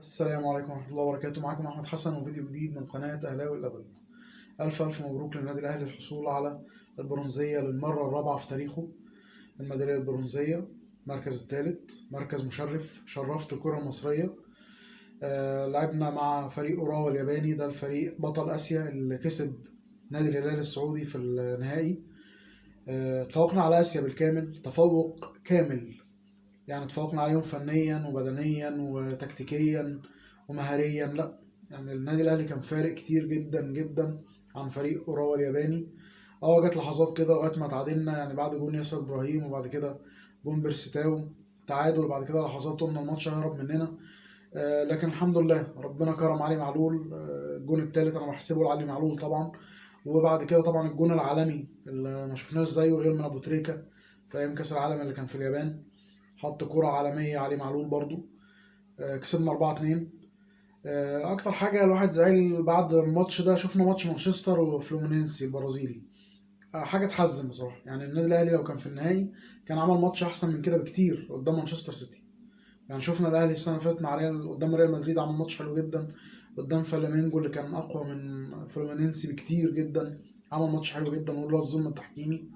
السلام عليكم ورحمة الله وبركاته. معكم أحمد حسن وفيديو جديد من قناة أهلاوي الأبد. ألف مبروك للنادي الأهلي الحصول على البرونزية للمرة الرابعة في تاريخه. الميدالية البرونزية، المركز الثالث، مركز مشرف، شرفت الكرة المصرية. لعبنا مع فريق أوراوا الياباني، ده الفريق بطل آسيا اللي كسب نادي الهلال السعودي في النهائي. تفوقنا على آسيا بالكامل، تفوق كامل، يعني تفوقنا عليهم فنيا وبدنيا وتكتيكيا ومهاريا. لا يعني النادي الاهلي كان فارق كتير جدا جدا عن فريق اوراوا الياباني. جت لحظات كده لغايه ما تعادلنا، يعني بعد جون ياسر ابراهيم وبعد كده جون بيرستاو تعادل، وبعد كده لحظات قلنا الماتش هيهرب مننا. لكن الحمد لله ربنا كرم علي معلول. الجون الثالث انا بحسبه لعلي معلول طبعا. وبعد كده طبعا الجون العالمي اللي ما شفناش زيه غير من ابو تريكه في ايام كاس العالم اللي كان في اليابان، حط كرة عالمية علي معلول برضو. كسبنا 4-2. أكتر حاجة الواحد زعل بعد الماتش ده، شفنا ماتش مانشستر وفلومينينسي البرازيلي. حاجة تحزن بصراحة، يعني النادي الأهلي لو كان في النهائي كان عمل ماتش أحسن من كده بكتير قدام مانشستر سيتي. يعني شفنا الأهلي السنة اللي فاتت مع قدام ريال مدريد عمل ماتش حلو جدا، قدام فلامينجو اللي كان أقوى من فلومينينسي بكتير جدا، عمل ماتش حلو جدا ولولا الظلم التحكيمي.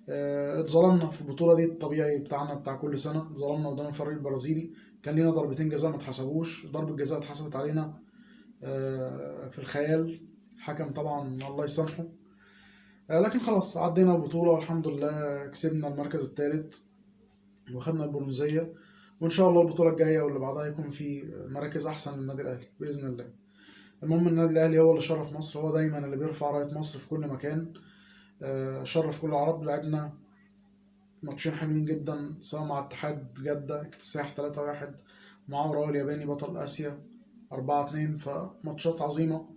اتظلمنا في البطولة دي، الطبيعي بتاعنا بتاع كل سنة، اتظلمنا قدام الفريق البرازيلي. كان لينا ضربتين جزاء ما اتحسبوش، ضربة جزاء اتحسبت علينا في الخيال، الحكم طبعا الله يسامحه. لكن خلاص عدينا البطولة والحمد لله، كسبنا المركز الثالث وخدنا البرونزية. وإن شاء الله البطولة الجاية واللي بعدها يكون في مراكز أحسن للنادي الأهلي بإذن الله. المهم النادي الأهلي هو اللي شرف مصر، هو دايما اللي بيرفع راية مصر في كل مكان. شرف كل العرب. لعبنا ماتشين حلوين جدا، سواء مع اتحاد جدة اكتساح 3-1، مع أوراوا الياباني بطل آسيا 4-2. فماتشات عظيمة.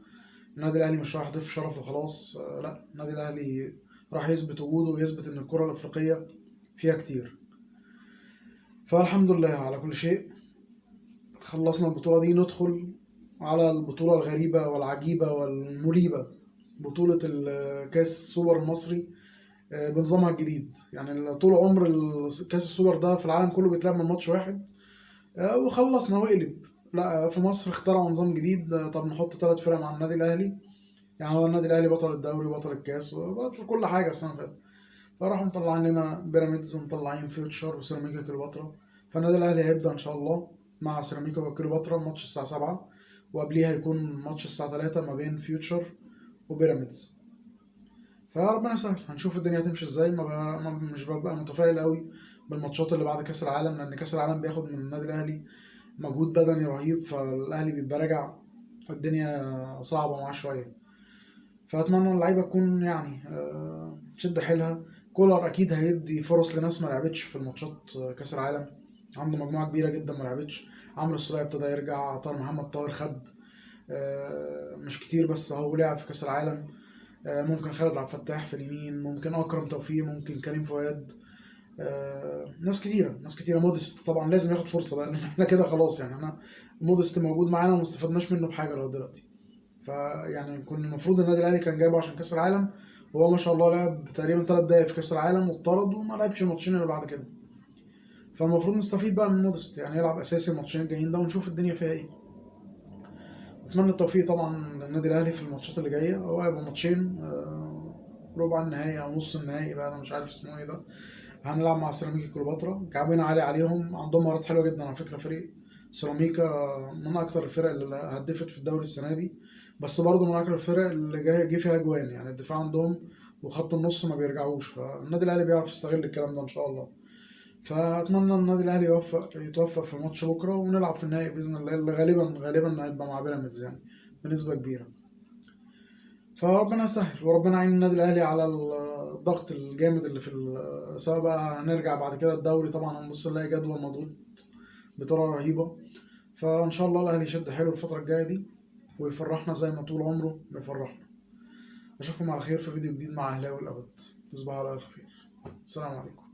النادي الأهلي مش رايح يضيف شرف وخلاص، لا النادي الأهلي راح يثبت وجوده ويثبت إن الكرة الأفريقية فيها كتير. فالحمد لله على كل شيء. خلصنا البطولة دي، ندخل على البطولة الغريبة والعجيبة والمريبة، بطولة الكاس السوبر المصري بنظامها الجديد. يعني طول عمر كاس السوبر ده في العالم كله بيتلعب من ماتش واحد وخلصنا وقلب. لا في مصر اخترعوا نظام جديد. طب نحط 3 فرق مع النادي الاهلي، يعني هو النادي الاهلي بطل الدوري وبطل الكاس وبطل كل حاجه السنه اللي فاتت. فراحوا مطلعين لنا بيراميدز ومطلعين فيوتشر وسيراميكا كليوباترا. فالنادي الاهلي هيبدا ان شاء الله مع سيراميكا كليوباترا ماتش الساعه 7، وقبليها هيكون ماتش الساعه 3 ما بين فيوتشر وبيراميدز. فربنا يسهل، هنشوف الدنيا هتمشي ازاي. مش ببقى متفائل قوي بالماتشات اللي بعد كاس العالم، لان كاس العالم بياخد من النادي الاهلي مجهود بدني رهيب، فالاهلي بيبقى راجع الدنيا صعبه معاه شويه. فاتمنى اللعيبه تكون يعني تشد حيلها. كولر اكيد هيدي فرص لناس ما لعبتش في الماتشات كاس العالم، عنده مجموعه كبيره جدا ما لعبتش. عمرو السولية ابتدى يرجع، طاهر محمد طاهر خد مش كتير بس هو لعب في كاس العالم. ممكن خالد عبد الفتاح في اليمين، ممكن اكرم توفيق، ممكن كريم فؤاد. ناس كتيره ناس كتيره. موديست طبعا لازم ياخد فرصه بقى، لان احنا كده خلاص. يعني احنا موديست موجود معانا وما استفدناش منه بحاجه لغايه دلوقتي. فيعني كنا المفروض النادي الاهلي كان جايبه عشان كاس العالم، وهو ما شاء الله لعب تقريبا 3 دقايق في كاس العالم واتطرد وما لعبش الماتشين اللي بعد كده. فالمفروض نستفيد بقى من موديست، يعني يلعب اساسي الماتشين الجايين ده ونشوف الدنيا فيها ايه. اتمنى التوفيق طبعا للنادي الاهلي في الماتشات اللي جايه. هو هيبقى ماتشين، ربع النهائي او نص النهائي بقى، انا مش عارف اسمه ايه ده. هنلعب مع سيراميكا كليوباترا، كعبنا عالي عليهم، عندهم مهارات حلوه جدا على فكره. فريق سيراميكا من اكتر الفرق اللي هدفت في الدوري السنه دي، بس برضه من اكتر الفرق اللي جه فيها اجوان. يعني الدفاع عندهم وخط النص ما بيرجعوش، فالنادي الاهلي بيعرف يستغل الكلام ده ان شاء الله. فاتمنى النادي الاهلي يتوفق في ماتش بكره ونلعب في النهائي باذن الله، اللي غالبا هيبقى مع بيراميدز يعني بنسبه كبيره. فربنا يسهل وربنا يعين النادي الاهلي على الضغط الجامد اللي في سواء بقى هنرجع بعد كده الدوري. طبعا هنبص نلاقي جدول مضغوط بطريقه رهيبه. فان شاء الله الاهلي يشد حيله الفتره الجايه دي ويفرحنا زي ما طول عمره بيفرحنا. اشوفكم على خير في فيديو جديد مع اهلاوي الابد. تصبحوا على الف خير. السلام عليكم.